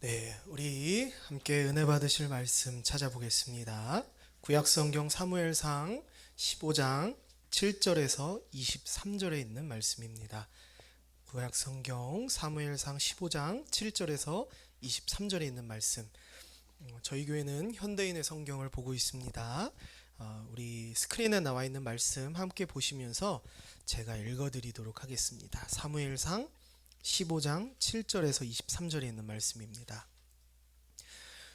네, 우리 함께 은혜 받으실 말씀 찾아보겠습니다. 구약성경 사무엘상 15장 7절에서 23절에 있는 말씀입니다. 구약성경 사무엘상 15장 7절에서 23절에 있는 말씀. 저희 교회는 현대인의 성경을 보고 있습니다. 우리 스크린에 나와 있는 말씀 함께 보시면서 제가 읽어드리도록 하겠습니다. 사무엘상 15장 7절에서 23절에 있는 말씀입니다.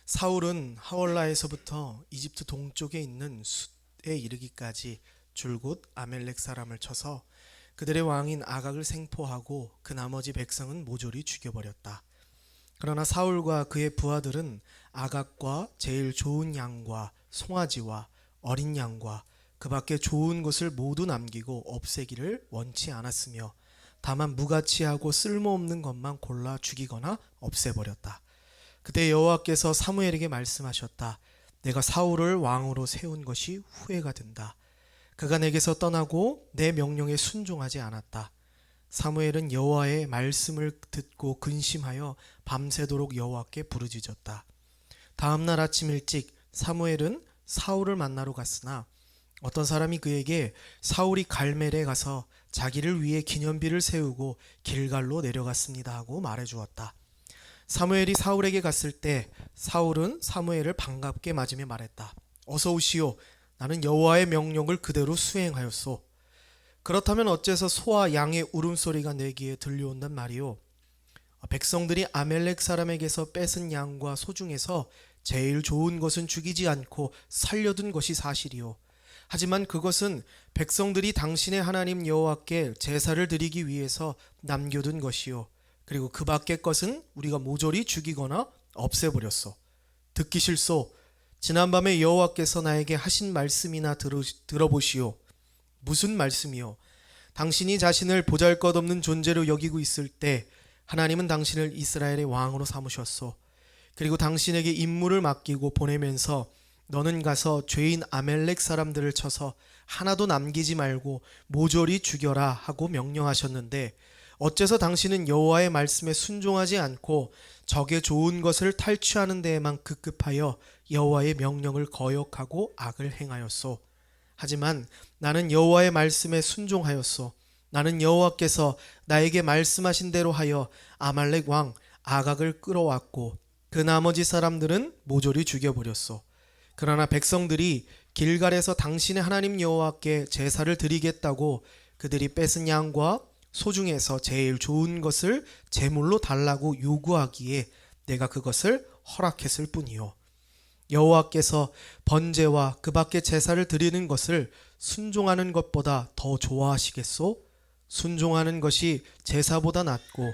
사울은 하월라에서부터 이집트 동쪽에 있는 숫에 이르기까지 줄곧 아멜렉 사람을 쳐서 그들의 왕인 아각을 생포하고 그 나머지 백성은 모조리 죽여버렸다. 그러나 사울과 그의 부하들은 아각과 제일 좋은 양과 송아지와 어린 양과 그 밖에 좋은 것을 모두 남기고 없애기를 원치 않았으며 다만 무가치하고 쓸모없는 것만 골라 죽이거나 없애버렸다. 그때 여호와께서 사무엘에게 말씀하셨다. 내가 사울을 왕으로 세운 것이 후회가 된다. 그가 내게서 떠나고 내 명령에 순종하지 않았다. 사무엘은 여호와의 말씀을 듣고 근심하여 밤새도록 여호와께 부르짖었다. 다음 날 아침 일찍 사무엘은 사울을 만나러 갔으나 어떤 사람이 그에게 사울이 갈멜에 가서 자기를 위해 기념비를 세우고 길갈로 내려갔습니다 하고 말해주었다. 사무엘이 사울에게 갔을 때 사울은 사무엘을 반갑게 맞으며 말했다. 어서 오시오. 나는 여호와의 명령을 그대로 수행하였소. 그렇다면 어째서 소와 양의 울음소리가 내 귀에 들려온단 말이오. 백성들이 아멜렉 사람에게서 뺏은 양과 소 중에서 제일 좋은 것은 죽이지 않고 살려둔 것이 사실이오. 하지만 그것은 백성들이 당신의 하나님 여호와께 제사를 드리기 위해서 남겨둔 것이요. 그리고 그 밖의 것은 우리가 모조리 죽이거나 없애버렸소. 듣기 싫소. 지난밤에 여호와께서 나에게 하신 말씀이나 들어보시오. 무슨 말씀이요? 당신이 자신을 보잘것없는 존재로 여기고 있을 때 하나님은 당신을 이스라엘의 왕으로 삼으셨소. 그리고 당신에게 임무를 맡기고 보내면서 너는 가서 죄인 아멜렉 사람들을 쳐서 하나도 남기지 말고 모조리 죽여라 하고 명령하셨는데 어째서 당신은 여호와의 말씀에 순종하지 않고 적의 좋은 것을 탈취하는 데에만 급급하여 여호와의 명령을 거역하고 악을 행하였소. 하지만 나는 여호와의 말씀에 순종하였소. 나는 여호와께서 나에게 말씀하신 대로 하여 아말렉 왕 아각을 끌어왔고 그 나머지 사람들은 모조리 죽여버렸소. 그러나 백성들이 길갈에서 당신의 하나님 여호와께 제사를 드리겠다고 그들이 뺏은 양과 소 중에서 제일 좋은 것을 제물로 달라고 요구하기에 내가 그것을 허락했을 뿐이요. 여호와께서 번제와 그 밖의 제사를 드리는 것을 순종하는 것보다 더 좋아하시겠소? 순종하는 것이 제사보다 낫고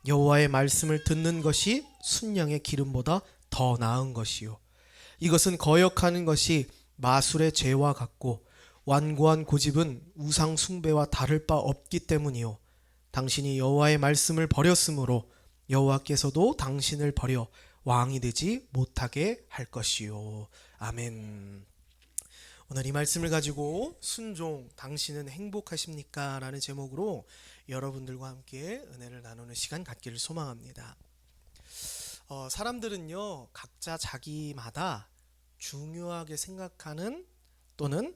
여호와의 말씀을 듣는 것이 순양의 기름보다 더 나은 것이요. 이것은 거역하는 것이 마술의 죄와 같고 완고한 고집은 우상 숭배와 다를 바 없기 때문이요. 당신이 여호와의 말씀을 버렸으므로 여호와께서도 당신을 버려 왕이 되지 못하게 할 것이요. 아멘. 오늘 이 말씀을 가지고 순종, 당신은 행복하십니까? 라는 제목으로 여러분들과 함께 은혜를 나누는 시간 갖기를 소망합니다. 사람들은요, 각자 자기마다 중요하게 생각하는 또는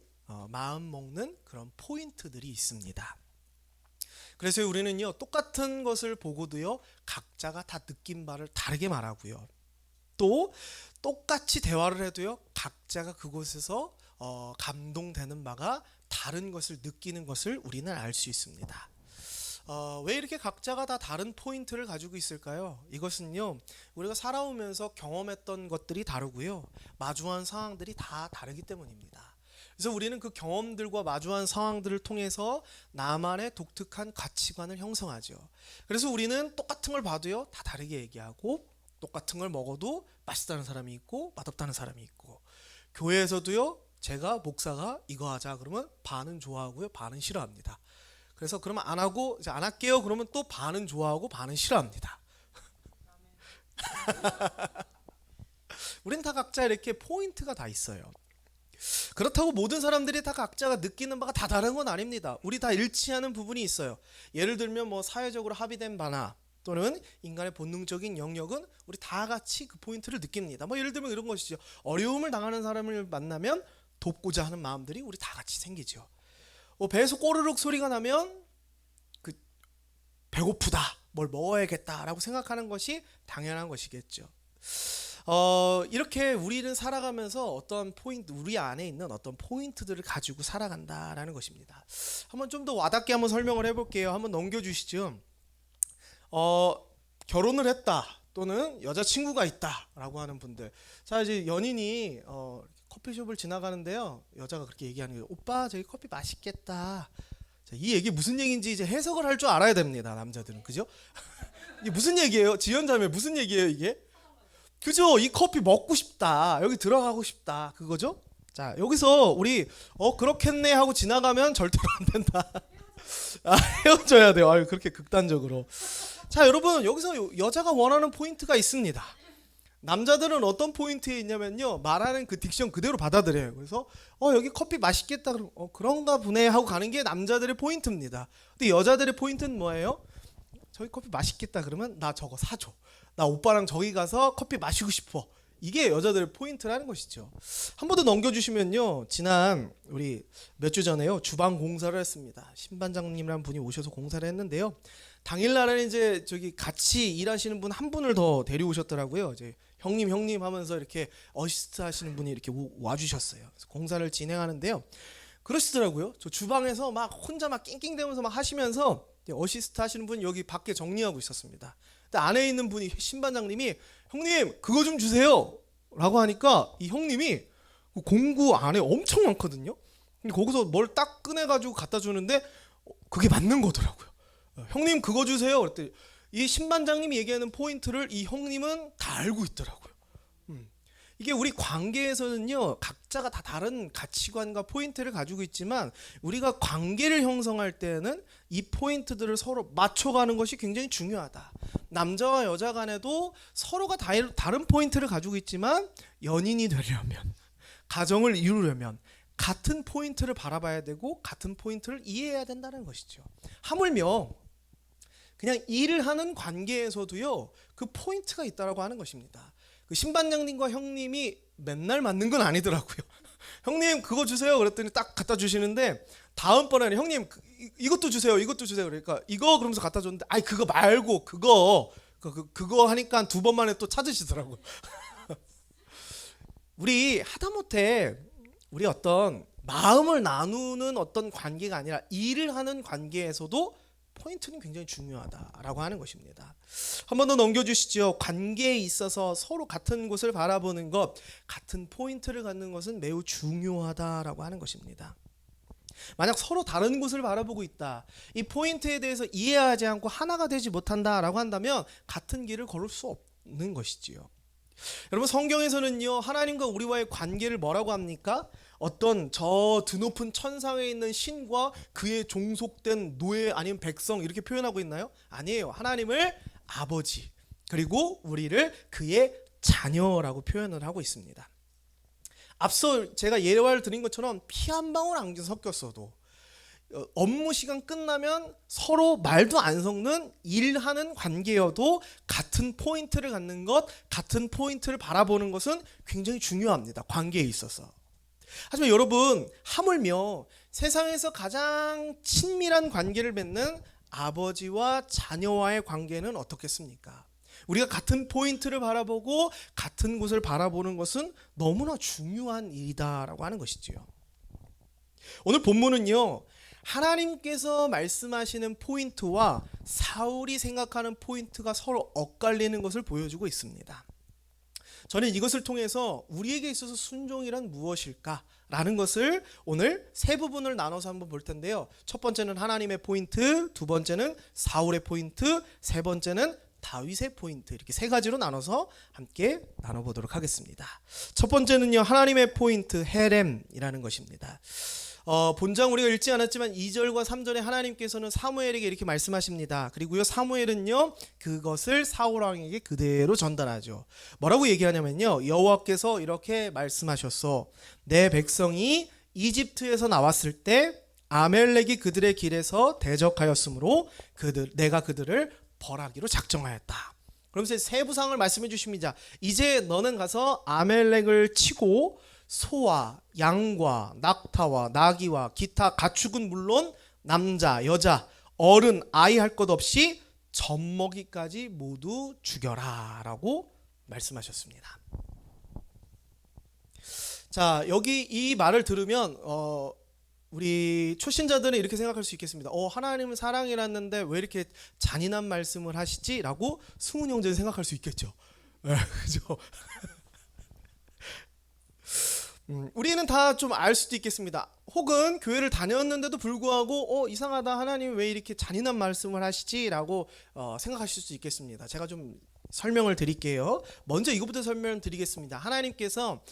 마음 먹는 그런 포인트들이 있습니다. 그래서 우리는요, 똑같은 것을 보고도요, 각자가 다 느낀 바를 다르게 말하고요. 또 똑같이 대화를 해도요, 각자가 그곳에서 감동되는 바가 다른 것을 느끼는 것을 우리는 알 수 있습니다. 왜 이렇게 각자가 다 다른 포인트를 가지고 있을까요? 이것은요, 우리가 살아오면서 경험했던 것들이 다르고요, 마주한 상황들이 다 다르기 때문입니다. 그래서 우리는 그 경험들과 마주한 상황들을 통해서 나만의 독특한 가치관을 형성하죠. 그래서 우리는 똑같은 걸 봐도요, 다 다르게 얘기하고, 똑같은 걸 먹어도 맛있다는 사람이 있고 맛없다는 사람이 있고, 교회에서도요, 제가 목사가 이거 하자 그러면 반은 좋아하고요, 반은 싫어합니다. 그래서 그러면 안 하고 이제 안 할게요 그러면 또 반은 좋아하고 반은 싫어합니다. 우린 다 각자 이렇게 포인트가 다 있어요. 그렇다고 모든 사람들이 다 각자가 느끼는 바가 다 다른 건 아닙니다. 우리 다 일치하는 부분이 있어요. 예를 들면 뭐 사회적으로 합의된 바나 또는 인간의 본능적인 영역은 우리 다 같이 그 포인트를 느낍니다. 뭐 예를 들면 이런 것이죠. 어려움을 당하는 사람을 만나면 돕고자 하는 마음들이 우리 다 같이 생기죠. 배에서 꼬르륵 소리가 나면 그 배고프다, 뭘 먹어야겠다라고 생각하는 것이 당연한 것이겠죠. 이렇게 우리는 살아가면서 어떤 포인트, 우리 안에 있는 어떤 포인트들을 가지고 살아간다라는 것입니다. 한번 좀 더 와닿게 한번 설명을 해볼게요. 한번 넘겨주시죠. 결혼을 했다 또는 여자친구가 있다라고 하는 분들. 자, 이제 연인이 커피숍을 지나가는데요. 여자가 그렇게 얘기하는 거예요. 오빠, 저기 커피 맛있겠다. 자, 이 얘기 무슨 얘기인지 이제 해석을 할 줄 알아야 됩니다. 남자들은. 그죠? 이게 무슨 얘기예요? 지연자매 무슨 얘기예요, 이게? 그죠? 이 커피 먹고 싶다. 여기 들어가고 싶다. 그거죠? 자, 여기서 우리 그렇겠네 하고 지나가면 절대로 안 된다. 헤어져야 돼요. 그렇게 극단적으로. 자, 여러분, 여기서 여자가 원하는 포인트가 있습니다. 남자들은 어떤 포인트에 있냐면요, 말하는 그 딕션 그대로 받아들여요. 그래서 여기 커피 맛있겠다 그러면 그런가 보네 하고 가는 게 남자들의 포인트입니다. 근데 여자들의 포인트는 뭐예요? 저기 커피 맛있겠다 그러면 나 저거 사줘. 나 오빠랑 저기 가서 커피 마시고 싶어. 이게 여자들의 포인트라는 것이죠. 한 번 더 넘겨주시면요, 지난 우리 몇 주 전에요, 주방 공사를 했습니다. 신반장님이라는 분이 오셔서 공사를 했는데요. 당일날에 이제 저기 같이 일하시는 분 한 분을 더 데려오셨더라고요. 이제 형님 하면서 이렇게 어시스트 하시는 분이 이렇게 와주셨어요. 그래서 공사를 진행하는데요. 그러시더라고요. 저 주방에서 막 혼자 막 낑낑대면서 막 하시면서 어시스트 하시는 분이 여기 밖에 정리하고 있었습니다. 근데 안에 있는 분이 신반장님이 형님 그거 좀 주세요 라고 하니까 이 형님이 공구 안에 엄청 많거든요. 근데 거기서 뭘 딱 꺼내가지고 갖다 주는데 그게 맞는 거더라고요. 형님 그거 주세요 그랬더니 이 신반장님이 얘기하는 포인트를 이 형님은 다 알고 있더라고요. 이게 우리 관계에서는요, 각자가 다 다른 가치관과 포인트를 가지고 있지만 우리가 관계를 형성할 때는 이 포인트들을 서로 맞춰가는 것이 굉장히 중요하다. 남자와 여자 간에도 서로가 다른 포인트를 가지고 있지만 연인이 되려면, 가정을 이루려면 같은 포인트를 바라봐야 되고 같은 포인트를 이해해야 된다는 것이죠. 하물며 그냥 일을 하는 관계에서도요, 그 포인트가 있다라고 하는 것입니다. 그 신반장님과 형님이 맨날 맞는 건 아니더라고요. 형님 그거 주세요 그랬더니 딱 갖다 주시는데 다음번에는 형님 이것도 주세요 그러니까 이거 그러면서 갖다 줬는데 아이 그거 말고 그거 하니까 두 번 만에 또 찾으시더라고요. 우리 하다못해 우리 어떤 마음을 나누는 어떤 관계가 아니라 일을 하는 관계에서도 포인트는 굉장히 중요하다라고 하는 것입니다. 한 번 더 넘겨주시죠. 관계에 있어서 서로 같은 곳을 바라보는 것, 같은 포인트를 갖는 것은 매우 중요하다라고 하는 것입니다. 만약 서로 다른 곳을 바라보고 있다, 이 포인트에 대해서 이해하지 않고 하나가 되지 못한다라고 한다면 같은 길을 걸을 수 없는 것이지요. 여러분, 성경에서는요, 하나님과 우리와의 관계를 뭐라고 합니까? 어떤 저 드높은 천상에 있는 신과 그의 종속된 노예 아니면 백성 이렇게 표현하고 있나요? 아니에요. 하나님을 아버지 그리고 우리를 그의 자녀라고 표현을 하고 있습니다. 앞서 제가 예화를 드린 것처럼 피 한 방울 안 섞였어도 업무 시간 끝나면 서로 말도 안 섞는 일하는 관계여도 같은 포인트를 갖는 것, 같은 포인트를 바라보는 것은 굉장히 중요합니다. 관계에 있어서. 하지만 여러분, 하물며 세상에서 가장 친밀한 관계를 맺는 아버지와 자녀와의 관계는 어떻겠습니까? 우리가 같은 포인트를 바라보고 같은 곳을 바라보는 것은 너무나 중요한 일이다라고 하는 것이지요. 오늘 본문은요, 하나님께서 말씀하시는 포인트와 사울이 생각하는 포인트가 서로 엇갈리는 것을 보여주고 있습니다. 저는 이것을 통해서 우리에게 있어서 순종이란 무엇일까? 라는 것을 오늘 세 부분을 나눠서 한번 볼 텐데요. 첫 번째는 하나님의 포인트, 두 번째는 사울의 포인트, 세 번째는 다윗의 포인트, 이렇게 세 가지로 나눠서 함께 나눠보도록 하겠습니다. 첫 번째는요, 하나님의 포인트 헤렘이라는 것입니다. 본장 우리가 읽지 않았지만 2절과 3절에 하나님께서는 사무엘에게 이렇게 말씀하십니다. 그리고요, 사무엘은요 그것을 사울 왕에게 그대로 전달하죠. 뭐라고 얘기하냐면요, 여호와께서 이렇게 말씀하셨어. 내 백성이 이집트에서 나왔을 때 아멜렉이 그들의 길에서 대적하였으므로 내가 그들을 벌하기로 작정하였다. 그러면서 세 부상을 말씀해 주십니다. 이제 너는 가서 아멜렉을 치고 소와 양과 낙타와 나귀와 기타 가축은 물론 남자, 여자, 어른, 아이 할 것 없이 젖먹이까지 모두 죽여라 라고 말씀하셨습니다. 자, 여기 이 말을 들으면 우리 초신자들은 이렇게 생각할 수 있겠습니다. 하나님은 사랑이랐는데 왜 이렇게 잔인한 말씀을 하시지? 라고 승훈 형제는 생각할 수 있겠죠. 그죠? 우리는 다 좀 알 수도 있겠습니다. 혹은 교회를 다녔는데도 불구하고 이상하다, 하나님 왜 이렇게 잔인한 말씀을 하시지? 라고 생각하실 수 있겠습니다. 제가 좀 설명을 드릴게요. 먼저 이것부터 설명드리겠습니다. 하나님께서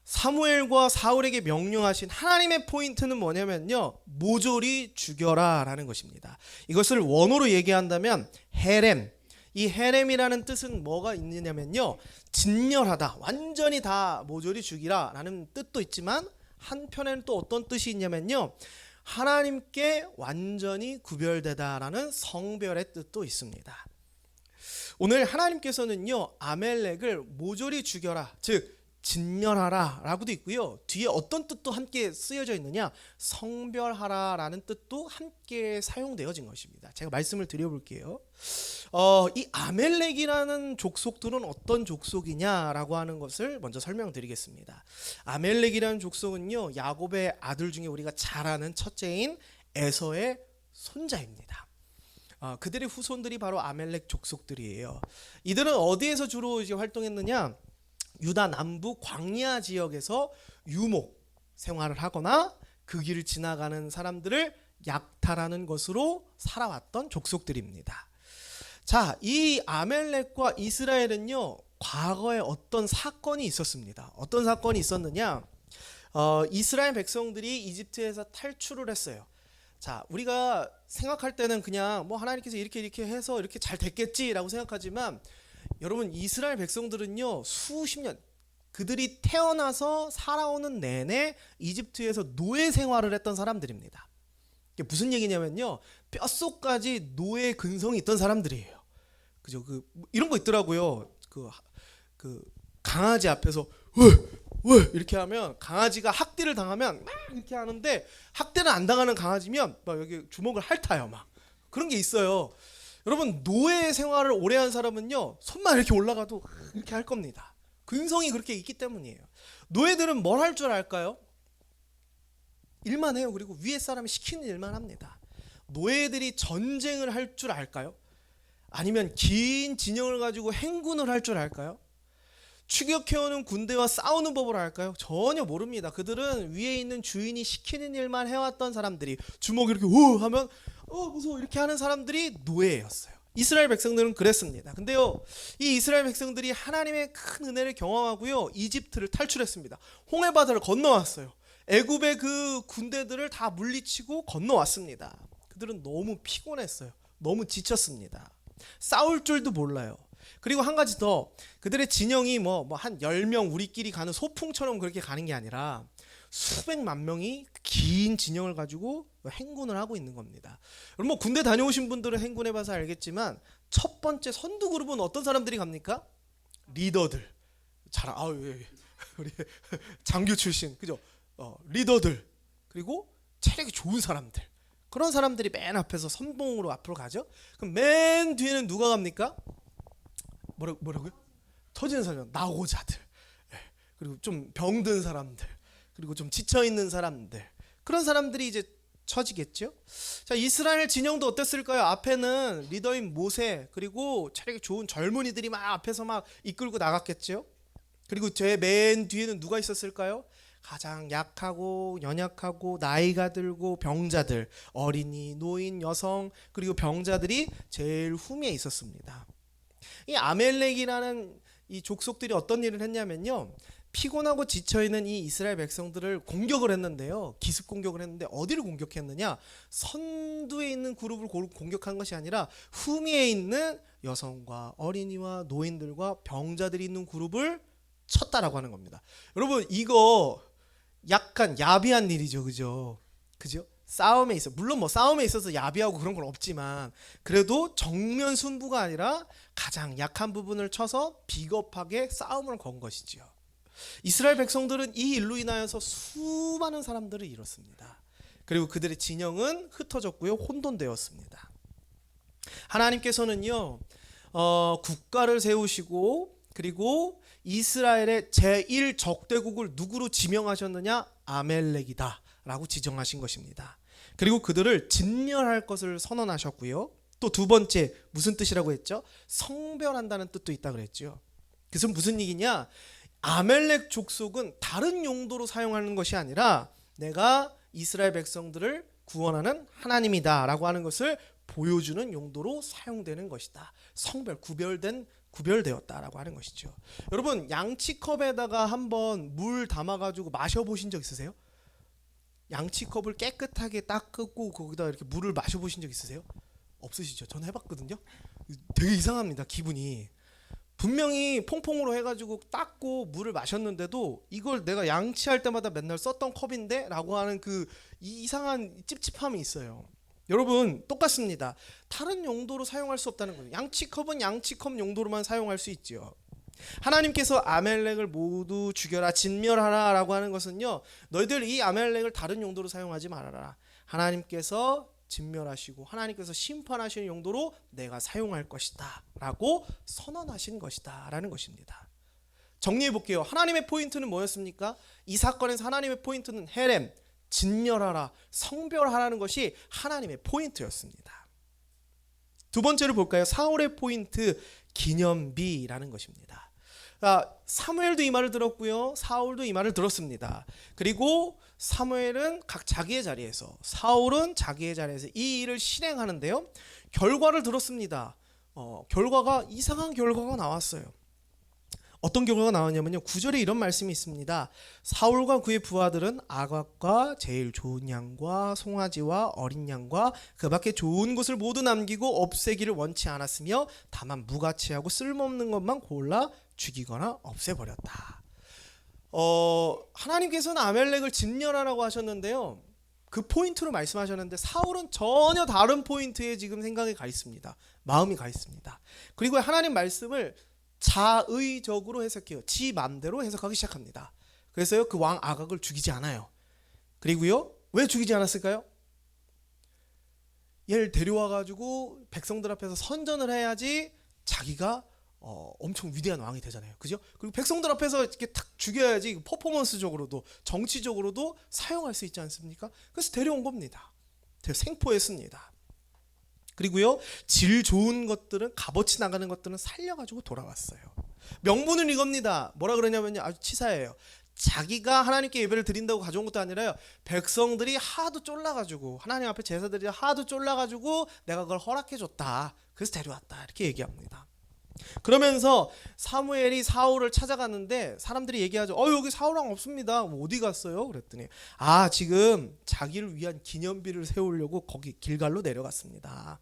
사무엘과 사울에게 명령하신 하나님의 포인트는 뭐냐면요, 모조리 죽여라 라는 것입니다. 이것을 원어로 얘기한다면 헤렘, 이 헤렘이라는 뜻은 뭐가 있느냐면요, 진멸하다, 완전히 다 모조리 죽이라 라는 뜻도 있지만 한편에는 또 어떤 뜻이 있냐면요, 하나님께 완전히 구별되다 라는 성별의 뜻도 있습니다. 오늘 하나님께서는요, 아멜렉을 모조리 죽여라, 즉 진멸하라 라고도 있고요, 뒤에 어떤 뜻도 함께 쓰여져 있느냐, 성별하라 라는 뜻도 함께 사용되어진 것입니다. 제가 말씀을 드려볼게요. 이 아멜렉이라는 족속들은 어떤 족속이냐라고 하는 것을 먼저 설명드리겠습니다. 아멜렉이라는 족속은요, 야곱의 아들 중에 우리가 잘 아는 첫째인 에서의 손자입니다. 그들의 후손들이 바로 아멜렉 족속들이에요. 이들은 어디에서 주로 이제 활동했느냐, 유다 남부 광야 지역에서 유목 생활을 하거나 그 길을 지나가는 사람들을 약탈하는 것으로 살아왔던 족속들입니다. 자, 이 아멜렉과 이스라엘은요, 과거에 어떤 사건이 있었습니다. 어떤 사건이 있었느냐, 이스라엘 백성들이 이집트에서 탈출을 했어요. 자, 우리가 생각할 때는 그냥 하나님께서 이렇게 해서 이렇게 잘 됐겠지라고 생각하지만, 여러분, 이스라엘 백성들은요, 수십 년, 그들이 태어나서 살아오는 내내 이집트에서 노예 생활을 했던 사람들입니다. 이게 무슨 얘기냐면요, 뼛속까지 노예 근성이 있던 사람들이에요. 그죠? 이런 거 있더라고요. 그 강아지 앞에서 왜 이렇게 하면, 강아지가 학대를 당하면 막 이렇게 하는데, 학대를 안 당하는 강아지면 막 여기 주먹을 핥아요. 막 그런 게 있어요. 여러분, 노예 생활을 오래 한 사람은요, 손만 이렇게 올라가도 이렇게 할 겁니다. 근성이 그렇게 있기 때문이에요. 노예들은 뭘 할 줄 알까요? 일만 해요. 그리고 위에 사람이 시키는 일만 합니다. 노예들이 전쟁을 할 줄 알까요? 아니면 긴 진영을 가지고 행군을 할 줄 알까요? 추격해오는 군대와 싸우는 법을 알까요? 전혀 모릅니다. 그들은 위에 있는 주인이 시키는 일만 해왔던 사람들이, 주먹 이렇게 하면 무서워 이렇게 하는 사람들이 노예였어요. 이스라엘 백성들은 그랬습니다. 근데요, 이 이스라엘 백성들이 하나님의 큰 은혜를 경험하고요, 이집트를 탈출했습니다. 홍해바다를 건너왔어요. 애굽의 그 군대들을 다 물리치고 건너왔습니다. 그들은 너무 피곤했어요. 너무 지쳤습니다. 싸울 줄도 몰라요. 그리고 한 가지 더, 그들의 진영이 한 10명 우리끼리 가는 소풍처럼 그렇게 가는 게 아니라 수백만 명이 긴 진영을 가지고 행군을 하고 있는 겁니다. 여러분, 군대 다녀오신 분들은 행군해봐서 알겠지만, 첫 번째 선두 그룹은 어떤 사람들이 갑니까? 리더들. 우리 장교 출신, 그죠? 리더들, 그리고 체력이 좋은 사람들, 그런 사람들이 맨 앞에서 선봉으로 앞으로 가죠. 그럼 맨 뒤에는 누가 갑니까? 뭐라고요? 터지는 사람, 나고자들, 그리고 좀 병든 사람들, 그리고 좀 지쳐있는 사람들, 그런 사람들이 이제 처지겠죠. 자, 이스라엘 진영도 어땠을까요? 앞에는 리더인 모세, 그리고 체력이 좋은 젊은이들이 막 앞에서 막 이끌고 나갔겠죠. 그리고 제 맨 뒤에는 누가 있었을까요? 가장 약하고 연약하고 나이가 들고 병자들, 어린이, 노인, 여성, 그리고 병자들이 제일 후미에 있었습니다. 이 아멜렉이라는 이 족속들이 어떤 일을 했냐면요, 피곤하고 지쳐있는 이 이스라엘 백성들을 공격을 했는데요, 기습 공격을 했는데, 어디를 공격했느냐, 선두에 있는 그룹을 공격한 것이 아니라 후미에 있는 여성과 어린이와 노인들과 병자들이 있는 그룹을 쳤다라고 하는 겁니다. 여러분, 이거 약간 야비한 일이죠. 그죠? 싸움에 있어, 물론 뭐 싸움에 있어서 야비하고 그런 건 없지만 그래도 정면 승부가 아니라 가장 약한 부분을 쳐서 비겁하게 싸움을 건 것이지요. 이스라엘 백성들은 이 일로 인하여서 수많은 사람들을 잃었습니다. 그리고 그들의 진영은 흩어졌고요, 혼돈되었습니다. 하나님께서는요, 국가를 세우시고 그리고 이스라엘의 제1적대국을 누구로 지명하셨느냐? 아멜렉이다 라고 지정하신 것입니다. 그리고 그들을 진멸할 것을 선언하셨고요. 또 두 번째, 무슨 뜻이라고 했죠? 성별한다는 뜻도 있다 그랬죠. 그래서 무슨 얘기냐? 아멜렉 족속은 다른 용도로 사용하는 것이 아니라 내가 이스라엘 백성들을 구원하는 하나님이다 라고 하는 것을 보여주는 용도로 사용되는 것이다. 성별, 구별되었다라고 하는 것이죠. 여러분, 양치컵에다가 한번 물 담아가지고 마셔보신 적 있으세요? 양치컵을 깨끗하게 닦고 거기다 이렇게 물을 마셔보신 적 있으세요? 없으시죠? 저는 해봤거든요. 되게 이상합니다, 기분이. 분명히 퐁퐁으로 해가지고 닦고 물을 마셨는데도 이걸 내가 양치할 때마다 맨날 썼던 컵인데? 라고 하는 그 이상한 찝찝함이 있어요. 여러분, 똑같습니다. 다른 용도로 사용할 수 없다는 거예요. 양치컵은 양치컵 용도로만 사용할 수 있죠. 하나님께서 아멜렉을 모두 죽여라, 진멸하라 라고 하는 것은요, 너희들 이 아멜렉을 다른 용도로 사용하지 말아라. 하나님께서 진멸하시고 하나님께서 심판하시는 용도로 내가 사용할 것이다 라고 선언하신 것이다 라는 것입니다. 정리해 볼게요. 하나님의 포인트는 뭐였습니까? 이 사건에서 하나님의 포인트는 헤렘, 진멸하라, 성별하라는 것이 하나님의 포인트였습니다. 두 번째로 볼까요? 사울의 포인트, 기념비라는 것입니다. 사무엘도 이 말을 들었고요, 사울도 이 말을 들었습니다. 그리고 사무엘은 각 자기의 자리에서, 사울은 자기의 자리에서 이 일을 실행하는데요, 결과를 들었습니다. 결과가 이상한 결과가 나왔어요. 어떤 결과가 나왔냐면요, 9절에 이런 말씀이 있습니다. 사울과 그의 부하들은 아각과 제일 좋은 양과 송아지와 어린 양과 그 밖에 좋은 것을 모두 남기고 없애기를 원치 않았으며 다만 무가치하고 쓸모없는 것만 골라 죽이거나 없애버렸다. 하나님께서는 아멜렉을 진멸하라고 하셨는데요, 그 포인트로 말씀하셨는데 사울은 전혀 다른 포인트에 지금 생각이 가 있습니다. 마음이 가 있습니다. 그리고 하나님 말씀을 자의적으로 해석해요. 지 맘대로 해석하기 시작합니다. 그래서요, 그 왕 아각을 죽이지 않아요. 그리고요, 왜 죽이지 않았을까요? 얘를 데려와가지고 백성들 앞에서 선전을 해야지 자기가 엄청 위대한 왕이 되잖아요. 그죠? 그리고 백성들 앞에서 이렇게 탁 죽여야지 퍼포먼스적으로도 정치적으로도 사용할 수 있지 않습니까? 그래서 데려온 겁니다. 생포했습니다. 그리고요, 질 좋은 것들은, 값어치 나가는 것들은 살려가지고 돌아왔어요. 명분은 이겁니다. 뭐라 그러냐면요, 아주 치사해요. 자기가 하나님께 예배를 드린다고 가져온 것도 아니라요, 백성들이 하도 쫄라가지고, 하나님 앞에 제사들이 하도 쫄라가지고 내가 그걸 허락해줬다, 그래서 데려왔다, 이렇게 얘기합니다. 그러면서 사무엘이 사울을 찾아갔는데 사람들이 얘기하죠. 여기 사울왕 없습니다. 어디 갔어요? 그랬더니 지금 자기를 위한 기념비를 세우려고 거기 길갈로 내려갔습니다.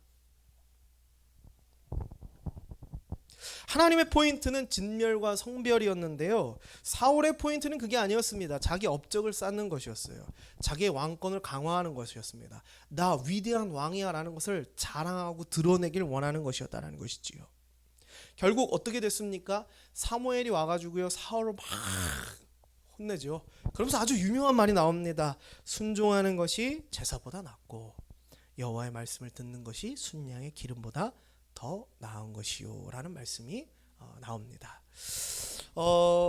하나님의 포인트는 진멸과 성별이었는데요, 사울의 포인트는 그게 아니었습니다. 자기 업적을 쌓는 것이었어요. 자기의 왕권을 강화하는 것이었습니다. 나 위대한 왕이야 라는 것을 자랑하고 드러내길 원하는 것이었다는 것이지요. 결국 어떻게 됐습니까? 사무엘이 와가지고요, 사울을 막 혼내죠. 그러면서 아주 유명한 말이 나옵니다. 순종하는 것이 제사보다 낫고 여호와의 말씀을 듣는 것이 순양의 기름보다 더 나은 것이요 라는 말씀이 나옵니다.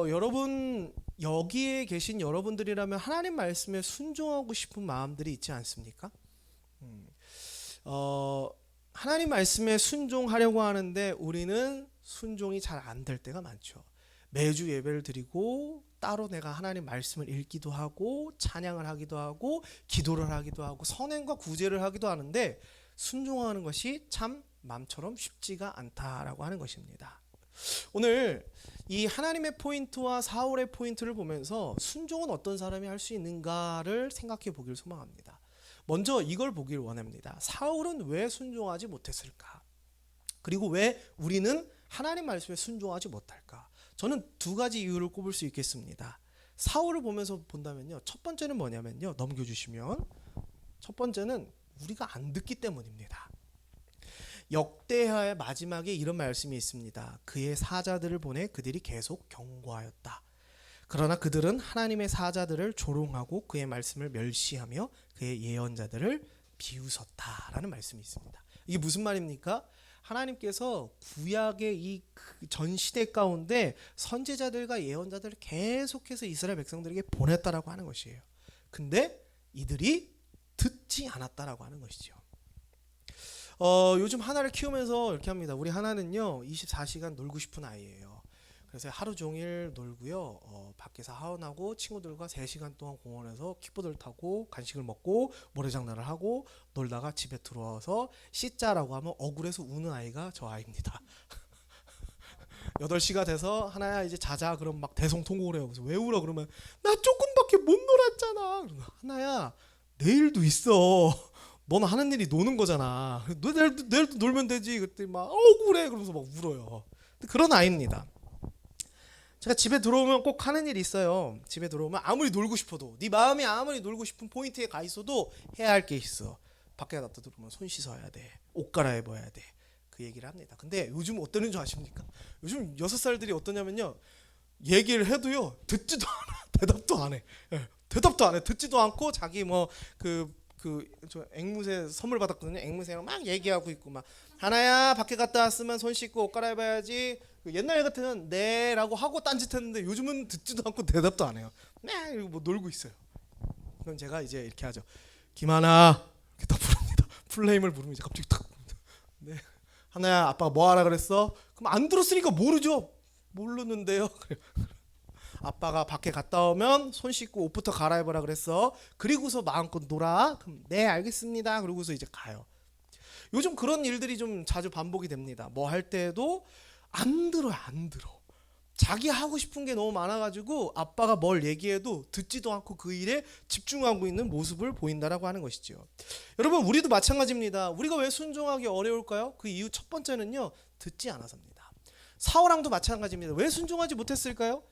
여러분, 여기에 계신 여러분들이라면 하나님 말씀에 순종하고 싶은 마음들이 있지 않습니까? 하나님 말씀에 순종하려고 하는데 우리는 순종이 잘 안 될 때가 많죠. 매주 예배를 드리고 따로 내가 하나님 말씀을 읽기도 하고 찬양을 하기도 하고 기도를 하기도 하고 선행과 구제를 하기도 하는데 순종하는 것이 참 마음처럼 쉽지가 않다라고 하는 것입니다. 오늘 이 하나님의 포인트와 사울의 포인트를 보면서 순종은 어떤 사람이 할 수 있는가를 생각해 보길 소망합니다. 먼저 이걸 보길 원합니다. 사울은 왜 순종하지 못했을까? 그리고 왜 우리는 하나님 말씀에 순종하지 못할까? 저는 두 가지 이유를 꼽을 수 있겠습니다. 사울을 보면서 본다면요, 첫 번째는 뭐냐면요, 넘겨주시면 첫 번째는 우리가 안 듣기 때문입니다. 역대하의 마지막에 이런 말씀이 있습니다. 그의 사자들을 보내 그들이 계속 경고하였다. 그러나 그들은 하나님의 사자들을 조롱하고 그의 말씀을 멸시하며 그의 예언자들을 비웃었다라는 말씀이 있습니다. 이게 무슨 말입니까? 하나님께서 구약의 이 전 시대 가운데 선지자들과 예언자들을 계속해서 이스라엘 백성들에게 보냈다라고 하는 것이에요. 근데 이들이 듣지 않았다라고 하는 것이죠. 요즘 하나를 키우면서 이렇게 합니다. 우리 하나는요 24시간 놀고 싶은 아이예요. 그래서 하루 종일 놀고요. 밖에서 하원하고 친구들과 3시간 동안 공원에서 킥보드를 타고 간식을 먹고 모래장난을 하고 놀다가 집에 들어와서 씻자라고 하면 억울해서 우는 아이가 저 아이입니다. 8시가 돼서 하나야 이제 자자 그럼 막 대성통곡을 해요. 그래서 왜 울어? 그러면 나 조금밖에 못 놀았잖아. 그러면 하나야 내일도 있어. 너는 하는 일이 노는 거잖아. 너 내일도 놀면 되지. 그때 막 억울해 그러면서 막 울어요. 그런 아이입니다. 제가 집에 들어오면 꼭 하는 일이 있어요. 집에 들어오면 아무리 놀고 싶어도 네 마음이 아무리 놀고 싶은 포인트에 가 있어도 해야 할 게 있어. 밖에 나갔다 들어오면 손 씻어야 돼. 옷 갈아입어야 돼. 그 얘기를 합니다. 근데 요즘 어떠는 줄 아십니까? 요즘 6살들이 어떠냐면요. 얘기를 해도요. 듣지도 않아. 대답도 안 해. 대답도 안 해. 듣지도 않고 자기 뭐 저 앵무새 선물 받았거든요. 앵무새랑 막 얘기하고 있고 막 하나야 밖에 갔다 왔으면 손 씻고 옷 갈아입어야지. 옛날 같으면 네라고 하고 딴짓했는데 요즘은 듣지도 않고 대답도 안 해요. 네 이러고 뭐 놀고 있어요. 그럼 제가 이제 이렇게 하죠. 김하나 이렇게 딱 부릅니다. 풀네임을 부르면 이제 갑자기 탁 네. 하나야 아빠가 뭐 하라 그랬어? 그럼 안 들었으니까 모르죠. 모르는데요. 아빠가 밖에 갔다 오면 손 씻고 옷부터 갈아입으라 그랬어. 그리고서 마음껏 놀아. 그럼 네 알겠습니다. 그러고서 이제 가요. 요즘 그런 일들이 좀 자주 반복이 됩니다. 뭐 할 때도 안 들어요. 안 들어. 자기 하고 싶은 게 너무 많아가지고 아빠가 뭘 얘기해도 듣지도 않고 그 일에 집중하고 있는 모습을 보인다라고 하는 것이죠. 여러분 우리도 마찬가지입니다. 우리가 왜 순종하기 어려울까요? 그 이유 첫 번째는요. 듣지 않아서입니다. 사울왕도 마찬가지입니다. 왜 순종하지 못했을까요?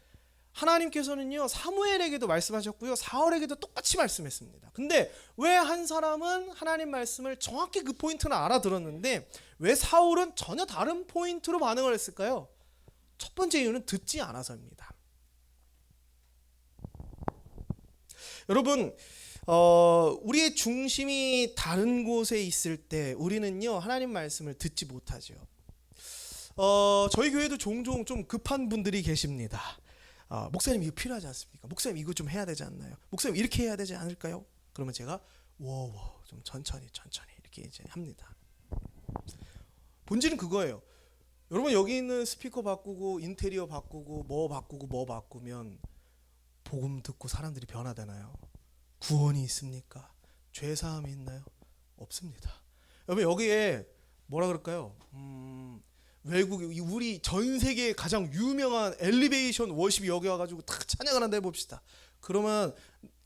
하나님께서는요 사무엘에게도 말씀하셨고요 사울에게도 똑같이 말씀했습니다. 근데 왜 한 사람은 하나님 말씀을 정확히 그 포인트를 알아들었는데 왜 사울은 전혀 다른 포인트로 반응을 했을까요? 첫 번째 이유는 듣지 않아서입니다. 여러분 우리의 중심이 다른 곳에 있을 때 우리는요 하나님 말씀을 듣지 못하죠. 저희 교회도 종종 좀 급한 분들이 계십니다. 목사님 이거 필요하지 않습니까? 목사님 이거 좀 해야 되지 않나요? 목사님 이렇게 해야 되지 않을까요? 그러면 제가 좀 천천히 이렇게 이제 합니다. 본질은 그거예요. 여러분 여기 있는 스피커 바꾸고 인테리어 바꾸고 뭐 바꾸면 복음 듣고 사람들이 변화되나요? 구원이 있습니까? 죄 사함이 있나요? 없습니다. 여러분 여기에 뭐라 그럴까요? 외국 우리 전 세계에 가장 유명한 엘리베이션 워십이 여기 와가지고 탁 찬양을 한다 해봅시다. 그러면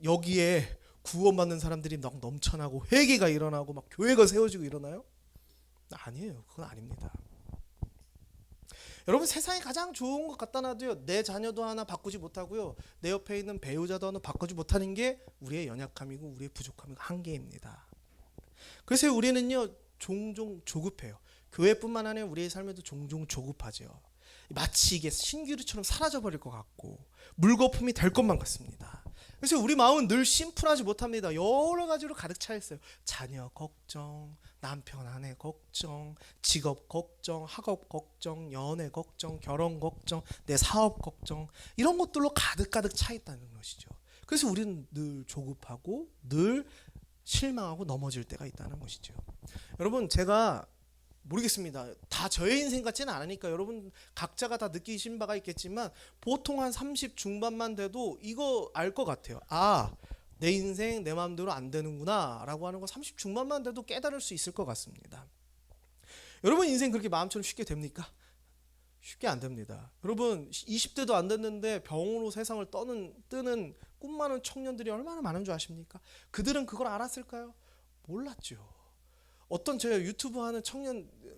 여기에 구원받는 사람들이 막 넘쳐나고 회개가 일어나고 막 교회가 세워지고 일어나요? 아니에요. 그건 아닙니다. 여러분 세상에 가장 좋은 것 갖다 놔도요 내 자녀도 하나 바꾸지 못하고요 내 옆에 있는 배우자도 하나 바꾸지 못하는 게 우리의 연약함이고 우리의 부족함이고 한계입니다. 그래서 우리는요 종종 조급해요. 교회뿐만 아니라 우리의 삶에도 종종 조급하죠. 마치 이게 신기루처럼 사라져버릴 것 같고 물거품이 될 것만 같습니다. 그래서 우리 마음은 늘 심플하지 못합니다. 여러 가지로 가득 차 있어요. 자녀 걱정, 남편 아내 걱정, 직업 걱정, 학업 걱정, 연애 걱정, 결혼 걱정, 내 사업 걱정 이런 것들로 가득 차 있다는 것이죠. 그래서 우리는 늘 조급하고 늘 실망하고 넘어질 때가 있다는 것이죠. 여러분 제가 모르겠습니다. 다 저의 인생 같지는 않으니까 여러분 각자가 다 느끼신 바가 있겠지만 보통 한 30 중반만 돼도 이거 알 것 같아요. 내 인생 내 마음대로 안 되는구나 라고 하는 거 30 중반만 돼도 깨달을 수 있을 것 같습니다. 여러분 인생 그렇게 마음처럼 쉽게 됩니까? 쉽게 안 됩니다. 여러분 20대도 안 됐는데 병으로 세상을 뜨는 꿈 많은 청년들이 얼마나 많은 줄 아십니까? 그들은 그걸 알았을까요? 몰랐죠. 어떤 제가 유튜브 하는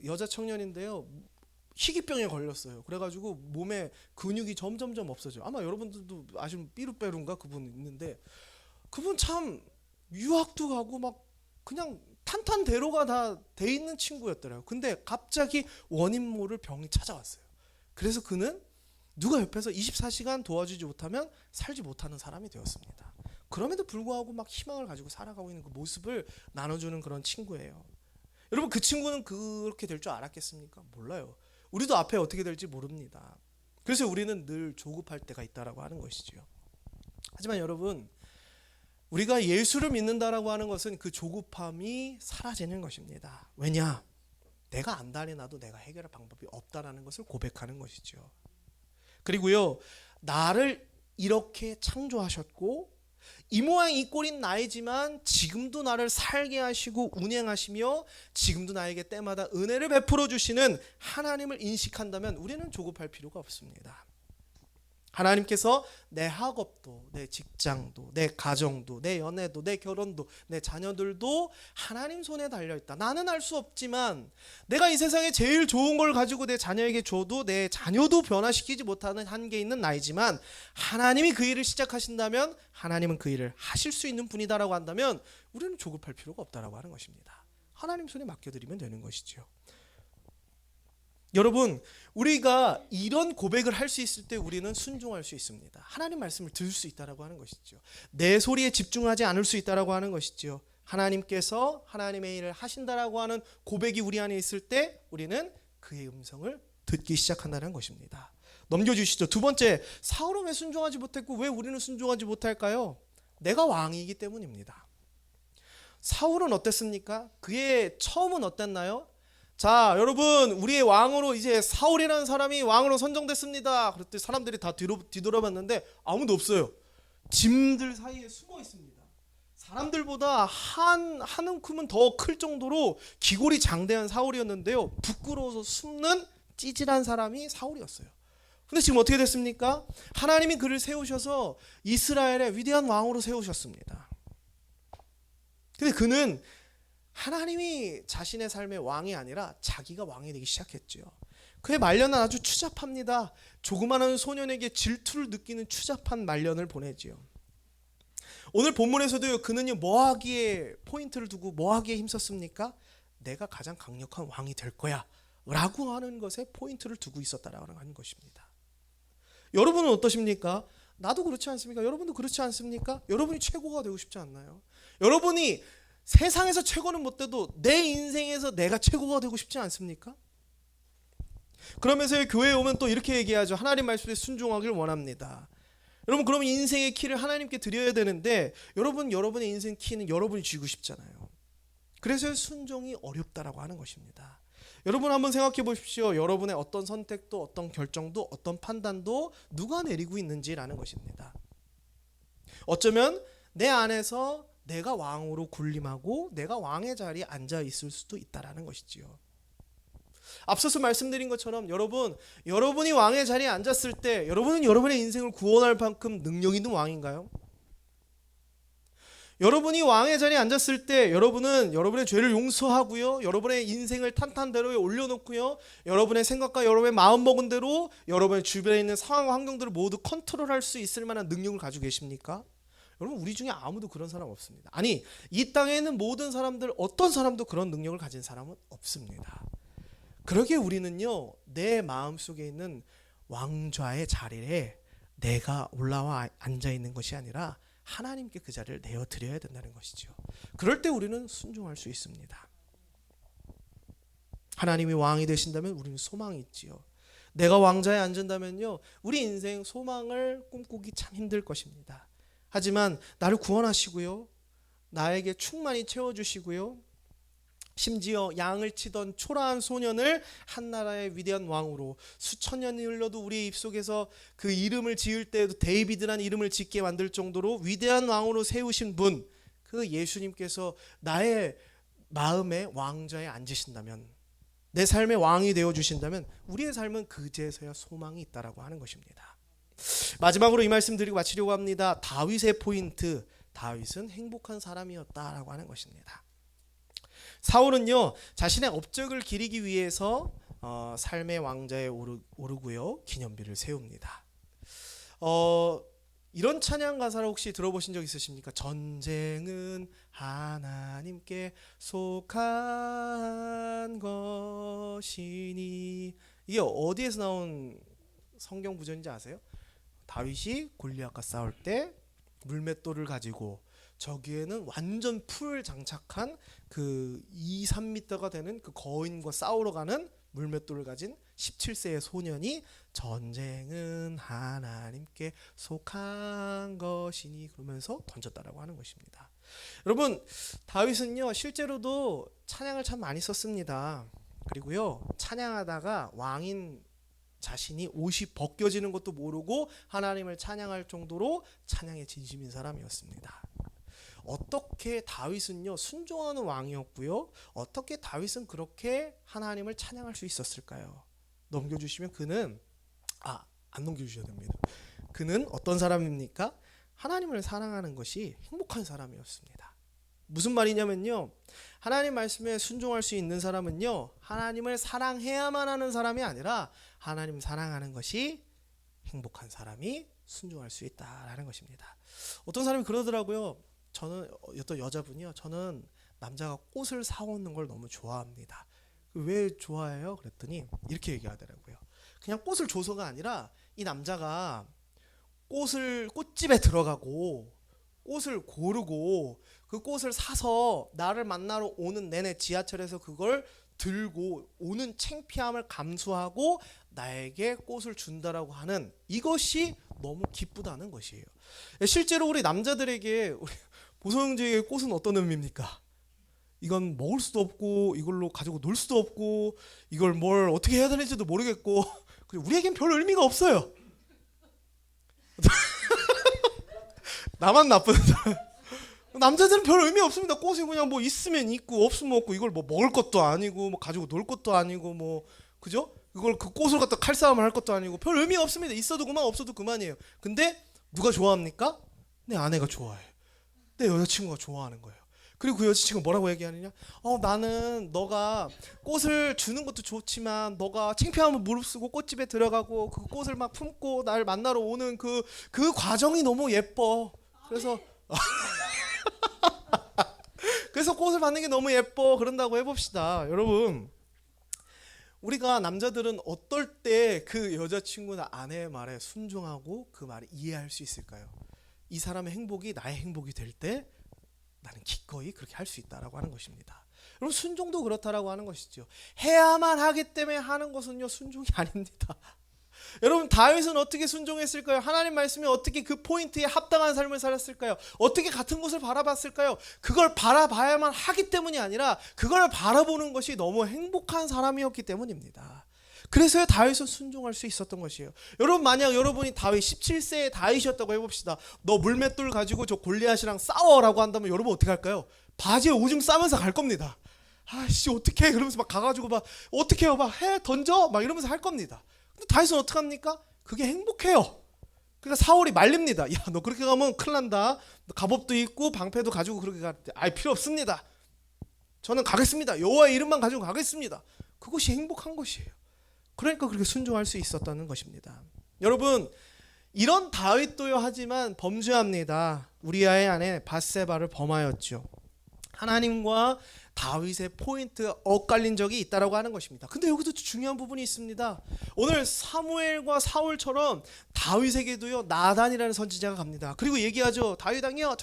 여자 청년인데요. 희귀병에 걸렸어요. 그래가지고 몸에 근육이 점점점 없어져요. 아마 여러분들도 아시는 삐루빼루인가 그분 있는데 그분 참 유학도 가고 막 그냥 탄탄대로가 다 돼 있는 친구였더라고요. 근데 갑자기 원인 모를 병이 찾아왔어요. 그래서 그는 누가 옆에서 24시간 도와주지 못하면 살지 못하는 사람이 되었습니다. 그럼에도 불구하고 막 희망을 가지고 살아가고 있는 그 모습을 나눠주는 그런 친구예요. 여러분, 그 친구는 그렇게 될 줄 알았겠습니까? 몰라요. 우리도 앞에 어떻게 될지 모릅니다. 그래서 우리는 늘 조급할 때가 있다라고 하는 것이지요. 하지만 여러분, 우리가 예수를 믿는다라고 하는 것은 그 조급함이 사라지는 것입니다. 왜냐? 내가 안달이 나도 내가 해결할 방법이 없다라는 것을 고백하는 것이죠. 그리고요, 나를 이렇게 창조하셨고 이 모양 이 꼴인 나이지만 지금도 나를 살게 하시고 운행하시며 지금도 나에게 때마다 은혜를 베풀어 주시는 하나님을 인식한다면 우리는 조급할 필요가 없습니다. 하나님께서 내 학업도, 내 직장도, 내 가정도, 내 연애도, 내 결혼도, 내 자녀들도 하나님 손에 달려있다. 나는 알 수 없지만 내가 이 세상에 제일 좋은 걸 가지고 내 자녀에게 줘도 내 자녀도 변화시키지 못하는 한계 있는 나이지만 하나님이 그 일을 시작하신다면 하나님은 그 일을 하실 수 있는 분이다라고 한다면 우리는 조급할 필요가 없다라고 하는 것입니다. 하나님 손에 맡겨드리면 되는 것이죠. 여러분, 우리가 이런 고백을 할 수 있을 때 우리는 순종할 수 있습니다. 하나님 말씀을 들을 수 있다라고 하는 것이죠. 내 소리에 집중하지 않을 수 있다라고 하는 것이죠. 하나님께서 하나님의 일을 하신다라고 하는 고백이 우리 안에 있을 때 우리는 그의 음성을 듣기 시작한다는 것입니다. 넘겨주시죠. 두 번째, 사울은 왜 순종하지 못했고 왜 우리는 순종하지 못할까요? 내가 왕이기 때문입니다. 사울은 어땠습니까? 그의 처음은 어땠나요? 자, 여러분, 우리의 왕으로 이제 사울이라는 사람이 왕으로 선정됐습니다. 그랬더니 사람들이 다 뒤돌아봤는데 아무도 없어요. 짐들 사이에 숨어 있습니다. 사람들보다 한 움큼은 더 클 정도로 기골이 장대한 사울이었는데요. 부끄러워서 숨는 찌질한 사람이 사울이었어요. 근데 지금 어떻게 됐습니까? 하나님이 그를 세우셔서 이스라엘의 위대한 왕으로 세우셨습니다. 근데 그는 하나님이 자신의 삶의 왕이 아니라 자기가 왕이 되기 시작했죠. 그의 말년은 아주 추잡합니다. 조그마한 소년에게 질투를 느끼는 추잡한 말년을 보내지요. 오늘 본문에서도요, 그는요 뭐하기에 포인트를 두고 뭐하기에 힘썼습니까? 내가 가장 강력한 왕이 될 거야 라고 하는 것에 포인트를 두고 있었다라고 하는 것입니다. 여러분은 어떠십니까? 나도 그렇지 않습니까? 여러분도 그렇지 않습니까? 여러분이 최고가 되고 싶지 않나요? 여러분이 세상에서 최고는 못 돼도 내 인생에서 내가 최고가 되고 싶지 않습니까? 그러면서 교회에 오면 또 이렇게 얘기하죠. 하나님 말씀에 순종하길 원합니다. 여러분, 그러면 인생의 키를 하나님께 드려야 되는데 여러분의 인생 키는 여러분이 쥐고 싶잖아요. 그래서 순종이 어렵다라고 하는 것입니다. 여러분 한번 생각해 보십시오. 여러분의 어떤 선택도 어떤 결정도 어떤 판단도 누가 내리고 있는지라는 것입니다. 어쩌면 내 안에서 내가 왕으로 군림하고 내가 왕의 자리에 앉아 있을 수도 있다라는 것이지요. 앞서서 말씀드린 것처럼 여러분이 왕의 자리에 앉았을 때 여러분은 여러분의 인생을 구원할 만큼 능력 있는 왕인가요? 여러분이 왕의 자리에 앉았을 때 여러분은 여러분의 죄를 용서하고요, 여러분의 인생을 탄탄대로에 올려놓고요, 여러분의 생각과 여러분의 마음먹은 대로 여러분의 주변에 있는 상황과 환경들을 모두 컨트롤할 수 있을 만한 능력을 가지고 계십니까? 여러분, 우리 중에 아무도 그런 사람 없습니다. 아니, 이 땅에 있는 모든 사람들 어떤 사람도 그런 능력을 가진 사람은 없습니다. 그러기에 우리는요, 내 마음속에 있는 왕좌의 자리에 내가 올라와 앉아 있는 것이 아니라 하나님께 그 자리를 내어드려야 된다는 것이죠. 그럴 때 우리는 순종할 수 있습니다. 하나님이 왕이 되신다면 우리는 소망이 있지요. 내가 왕좌에 앉은다면요, 우리 인생 소망을 꿈꾸기 참 힘들 것입니다. 하지만 나를 구원하시고요, 나에게 충만히 채워주시고요, 심지어 양을 치던 초라한 소년을 한나라의 위대한 왕으로 수천 년이 흘러도 우리의 입속에서 그 이름을 지을 때에도 데이비드라는 이름을 짓게 만들 정도로 위대한 왕으로 세우신 분, 그 예수님께서 나의 마음의 왕좌에 앉으신다면, 내 삶의 왕이 되어주신다면 우리의 삶은 그제서야 소망이 있다라고 하는 것입니다. 마지막으로 이 말씀 드리고 마치려고 합니다. 다윗의 포인트, 다윗은 행복한 사람이었다라고 하는 것입니다. 사울은요, 자신의 업적을 기리기 위해서 삶의 왕좌에 오르고요, 기념비를 세웁니다. 이런 찬양 가사를 혹시 들어보신 적 있으십니까? 전쟁은 하나님께 속한 것이니. 이게 어디에서 나온 성경 구절인지 아세요? 다윗이 골리앗과 싸울 때 물맷돌을 가지고 저기에는 완전 풀 장착한 그 2, 3m가 되는 그 거인과 싸우러 가는 물맷돌을 가진 17세의 소년이 전쟁은 하나님께 속한 것이니 그러면서 던졌다라고 하는 것입니다. 여러분, 다윗은요 실제로도 찬양을 참 많이 썼습니다. 그리고요 찬양하다가 왕인 자신이 옷이 벗겨지는 것도 모르고 하나님을 찬양할 정도로 찬양에 진심인 사람이었습니다. 어떻게 다윗은요 순종하는 왕이었고요, 어떻게 다윗은 그렇게 하나님을 찬양할 수 있었을까요? 넘겨주시면 그는 안 넘겨주셔야 됩니다. 그는 어떤 사람입니까? 하나님을 사랑하는 것이 행복한 사람이었습니다. 무슨 말이냐면요, 하나님 말씀에 순종할 수 있는 사람은요 하나님을 사랑해야만 하는 사람이 아니라 하나님 사랑하는 것이 행복한 사람이 순종할 수 있다라는 것입니다. 어떤 사람이 그러더라고요. 어떤 여자분이요, 저는 남자가 꽃을 사오는 걸 너무 좋아합니다. 왜 좋아해요? 그랬더니 이렇게 얘기하더라고요. 그냥 꽃을 줘서가 아니라 이 남자가 꽃집에 들어가고 꽃을 고르고 그 꽃을 사서 나를 만나러 오는 내내 지하철에서 그걸 들고 오는 창피함을 감수하고 나에게 꽃을 준다라고 하는 이것이 너무 기쁘다는 것이에요. 실제로 우리 남자들에게, 우리 보성형제의 꽃은 어떤 의미입니까? 이건 먹을 수도 없고 이걸로 가지고 놀 수도 없고 이걸 뭘 어떻게 해야 되는지도 모르겠고 우리에겐 별 의미가 없어요. 나만 나쁜 사람. 남자들은 별 의미 없습니다. 꽃이 그냥 뭐 있으면 있고 없으면 없고 이걸 뭐 먹을 것도 아니고 뭐 가지고 놀 것도 아니고 뭐 그죠? 이걸 그 꽃을 갖다 칼싸움을 할 것도 아니고 별 의미 없습니다. 있어도 그만 없어도 그만이에요. 근데 누가 좋아합니까? 내 아내가 좋아해. 내 여자친구가 좋아하는 거예요. 그리고 그 여자친구가 뭐라고 얘기하느냐? 나는 너가 꽃을 주는 것도 좋지만 너가 창피하면 무릅쓰고 꽃집에 들어가고 그 꽃을 막 품고 날 만나러 오는 그 과정이 너무 예뻐. 그래서 꽃을 받는 게 너무 예뻐 그런다고 해봅시다. 여러분, 우리가 남자들은 어떨 때 그 여자친구나 아내의 말에 순종하고 그 말을 이해할 수 있을까요? 이 사람의 행복이 나의 행복이 될 때 나는 기꺼이 그렇게 할 수 있다라고 하는 것입니다. 여러분, 순종도 그렇다라고 하는 것이죠. 해야만 하기 때문에 하는 것은요 순종이 아닙니다. 여러분, 다윗은 어떻게 순종했을까요? 하나님 말씀에 어떻게 그 포인트에 합당한 삶을 살았을까요? 어떻게 같은 곳을 바라봤을까요? 그걸 바라봐야만 하기 때문이 아니라 그걸 바라보는 것이 너무 행복한 사람이었기 때문입니다. 그래서 다윗은 순종할 수 있었던 것이에요. 여러분, 만약 여러분이 다윗 17세의 다윗이었다고 해봅시다. 너 물맷돌 가지고 저 골리앗이랑 싸워라고 한다면 여러분 어떻게 할까요? 바지에 오줌 싸면서 갈 겁니다. 아씨 어떻게 해? 그러면서 막 가가지고 막 어떻게 해요? 막 해 던져 막 이러면서 할 겁니다. 근데 다윗은 어떻게 합니까? 그게 행복해요. 그러니까 사울이 말립니다. 야, 너 그렇게 가면 큰일 난다. 갑옷도 있고 방패도 가지고 그렇게 갈 때 필요 없습니다. 저는 가겠습니다. 여호와의 이름만 가지고 가겠습니다. 그것이 행복한 것이에요. 그러니까 그렇게 순종할 수 있었다는 것입니다. 여러분, 이런 다윗도요 하지만 범죄합니다. 우리아의 아내 밧세바를 범하였죠. 하나님과 다윗의 포인트가 엇갈린 적이 있다라고 하는 것입니다. 근데 여기서 중요한 부분이 있습니다. 오늘 사무엘과 사울처럼 다윗에게도요 나단이라는 선지자가 갑니다. 그리고 얘기하죠. 다윗 왕이요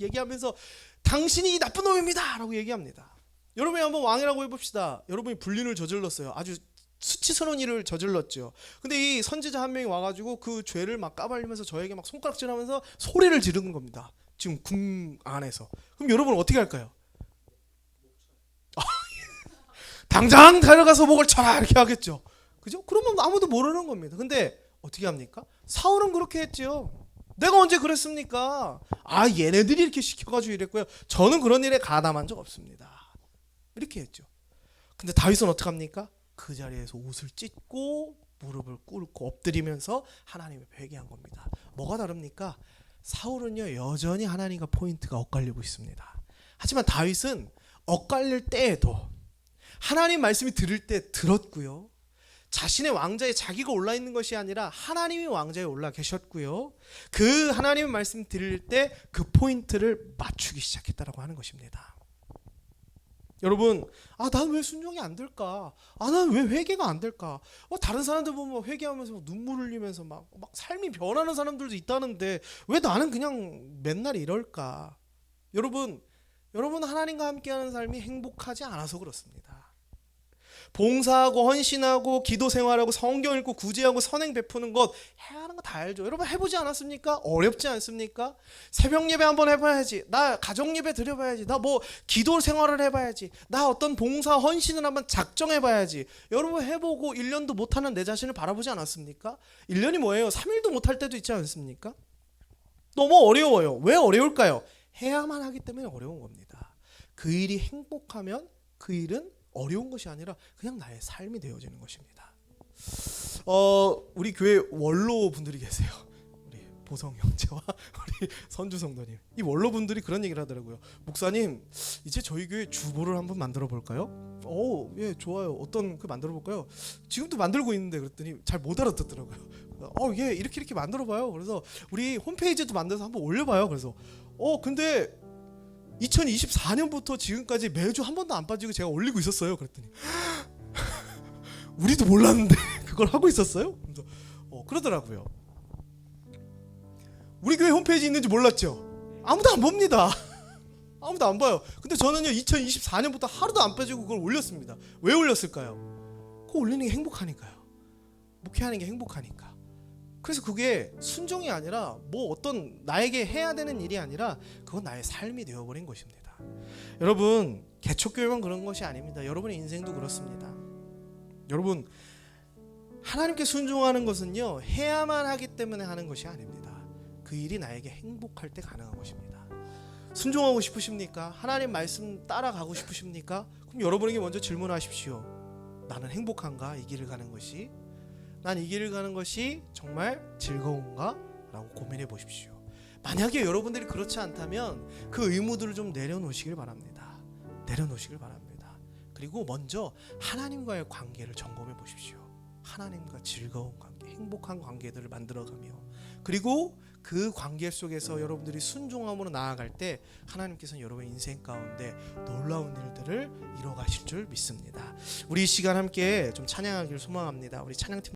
얘기하면서 당신이 나쁜 놈입니다 라고 얘기합니다. 여러분이 한번 왕이라고 해봅시다. 여러분이 불륜을 저질렀어요. 아주 수치스러운 일을 저질렀죠. 근데 이 선지자 한 명이 와가지고 그 죄를 막 까발리면서 저에게 막 손가락질하면서 소리를 지르는 겁니다. 지금 궁 안에서. 그럼 여러분 어떻게 할까요? 당장 데려가서 목을 쳐라 이렇게 하겠죠. 그죠? 그러면 아무도 모르는 겁니다. 근데 어떻게 합니까? 사울은 그렇게 했죠. 내가 언제 그랬습니까? 얘네들이 이렇게 시켜가지고 이랬고요. 저는 그런 일에 가담한 적 없습니다. 이렇게 했죠. 근데 다윗은 어떻게 합니까? 그 자리에서 옷을 찢고 무릎을 꿇고 엎드리면서 하나님을 회개한 겁니다. 뭐가 다릅니까? 사울은요 여전히 하나님과 포인트가 엇갈리고 있습니다. 하지만 다윗은 엇갈릴 때에도 하나님 말씀이 들을 때 들었고요. 자신의 왕자에 자기가 올라 있는 것이 아니라 하나님이 왕자에 올라 계셨고요. 그 하나님의 말씀 드릴 때 그 포인트를 맞추기 시작했다라고 하는 것입니다. 여러분, 난 왜 순종이 안 될까? 난 왜 회개가 안 될까? 다른 사람들 보면 회개하면서 막 눈물 흘리면서 막 삶이 변하는 사람들도 있다는데 왜 나는 그냥 맨날 이럴까? 여러분 하나님과 함께하는 삶이 행복하지 않아서 그렇습니다. 봉사하고 헌신하고 기도 생활하고 성경 읽고 구제하고 선행 베푸는 것 해야 하는 거 다 알죠. 여러분 해보지 않았습니까? 어렵지 않습니까? 새벽 예배 한번 해봐야지. 나 가정 예배 드려봐야지. 나 뭐 기도 생활을 해봐야지. 나 어떤 봉사 헌신을 한번 작정해봐야지. 여러분 해보고 1년도 못하는 내 자신을 바라보지 않았습니까? 1년이 뭐예요? 3일도 못할 때도 있지 않습니까? 너무 어려워요. 왜 어려울까요? 해야만 하기 때문에 어려운 겁니다. 그 일이 행복하면 그 일은 어려운 것이 아니라 그냥 나의 삶이 되어지는 것입니다. 우리 교회 원로 분들이 계세요. 우리 보성 형제와 우리 선주 성도님. 이 원로 분들이 그런 얘기를 하더라고요. 목사님, 이제 저희 교회 주보를 한번 만들어 볼까요? 예, 좋아요. 어떤 그 만들어 볼까요? 지금도 만들고 있는데 그랬더니 잘 못 알아듣더라고요. 예, 이렇게 만들어 봐요. 그래서 우리 홈페이지도 만들어서 한번 올려 봐요. 그래서 근데 2024년부터 지금까지 매주 한 번도 안 빠지고 제가 올리고 있었어요. 그랬더니 우리도 몰랐는데 그걸 하고 있었어요? 그래서 그러더라고요. 우리 교회 홈페이지 있는지 몰랐죠? 아무도 안 봅니다. 아무도 안 봐요. 근데 저는요 2024년부터 하루도 안 빠지고 그걸 올렸습니다. 왜 올렸을까요? 그거 올리는 게 행복하니까요. 목회하는 게 행복하니까. 그래서 그게 순종이 아니라 뭐 어떤 나에게 해야 되는 일이 아니라 그건 나의 삶이 되어버린 것입니다. 여러분 개척교회만 그런 것이 아닙니다. 여러분의 인생도 그렇습니다. 여러분 하나님께 순종하는 것은요 해야만 하기 때문에 하는 것이 아닙니다. 그 일이 나에게 행복할 때 가능한 것입니다. 순종하고 싶으십니까? 하나님 말씀 따라가고 싶으십니까? 그럼 여러분에게 먼저 질문하십시오. 나는 행복한가? 이 길을 가는 것이? 난 이 길을 가는 것이 정말 즐거운가? 라고 고민해 보십시오. 만약에 여러분들이 그렇지 않다면 그 의무들을 좀 내려놓으시길 바랍니다. 내려놓으시길 바랍니다. 그리고 먼저 하나님과의 관계를 점검해 보십시오. 하나님과 즐거운 관계, 행복한 관계들을 만들어가며 그리고 그 관계 속에서 여러분들이 순종함으로 나아갈 때 하나님께서는 여러분의 인생 가운데 놀라운 일들을 이뤄가실 줄 믿습니다. 우리 이 시간 함께 좀 찬양하기를 소망합니다. 우리 찬양팀